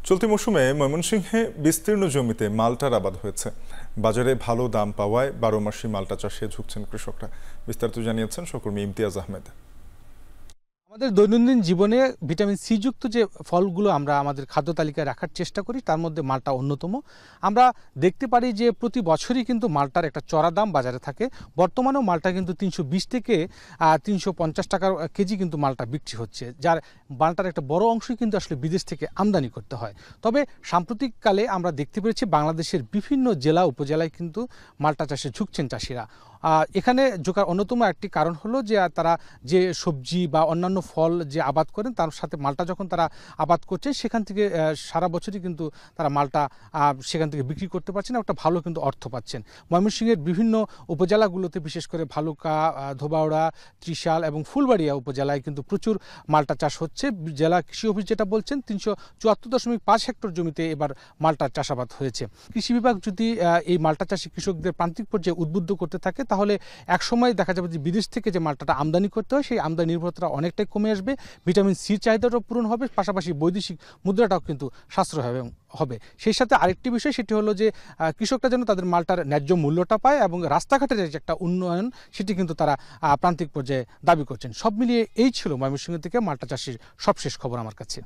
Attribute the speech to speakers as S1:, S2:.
S1: চলতি মৌসুমে ময়মনসিংহে বিস্তীর্ণ জমিতে মালটার আবাদ হয়েছে। বাজারে ভালো দাম পাওয়ায় 12 মাসি মালটা চাষে ঝুঁকছেন কৃষকরা। বিস্তারিত জানিয়েছেন সহকর্মী ইমতিয়াজ আহমেদ।
S2: আমাদের দৈনন্দিন জীবনে ভিটামিন সি যুক্ত যে ফলগুলো আমরা আমাদের খাদ্য তালিকায় রাখার চেষ্টা করি তার মধ্যে মালটা অন্যতম। আমরা দেখতে পারি যে প্রতি বছরই কিন্তু মালটার একটা চড়া দাম বাজারে থাকে। বর্তমানেও মালটা কিন্তু 320 থেকে 350 টাকা কেজি কিন্তু মালটা বিক্রি হচ্ছে, যার মালটার একটা বড় অংশই কিন্তু আসলে বিদেশ থেকে আমদানি করতে হয়। তবে সাম্প্রতিককালে আমরা দেখতে পেরেছি বাংলাদেশের বিভিন্ন জেলা উপজেলায় কিন্তু মালটা চাষে ঝুঁকছেন চাষিরা। এখানে ঝোঁকার অন্যতম একটি কারণ হলো যে তারা যে সবজি বা অন্যান্য ফল যে আবাদ করেন তার সাথে মালটা যখন তারা আবাদ করছে সেখান থেকে সারা বছরই কিন্তু তারা মালটা সেখান থেকে বিক্রি করতে পারছেন, একটা ভালো কিন্তু অর্থ পাচ্ছেন। ময়মনসিংহের বিভিন্ন উপজেলাগুলোতে বিশেষ করে ভালুকা, ধোবাউড়া, ত্রিশাল এবং ফুলবাড়িয়া উপজেলায় কিন্তু প্রচুর মালটা চাষ হচ্ছে। জেলা কৃষি অফিস যেটা বলছেন 374.5 হেক্টর জমিতে এবার মালটার চাষাবাদ হয়েছে। কৃষি বিভাগ যদি এই মালটা চাষে কৃষকদের প্রান্তিক পর্যায়ে উদ্বুদ্ধ করতে থাকে তাহলে একসময় দেখা যাবে যে বিদেশ থেকে যে মালটাটা আমদানি করতে হয় সেই আমদানি নির্ভরতা অনেকটাই কমে আসবে, ভিটামিন সি চাহিদাটাও পূরণ হবে, পাশাপাশি বৈদেশিক মুদ্রাটাও কিন্তু সাশ্রয় হবে। সেই সাথে আরেকটি বিষয় সেটি হলো যে কৃষকরা যেন তাদের মালটার ন্যায্য মূল্যটা পায় এবং রাস্তাঘাটের যে একটা উন্নয়ন সেটি কিন্তু তারা প্রান্তিক পর্যায়ে দাবি করছেন। সব মিলিয়ে এই ছিল ময়মনসিংহ থেকে মালটা চাষির সবশেষ খবর আমার কাছে।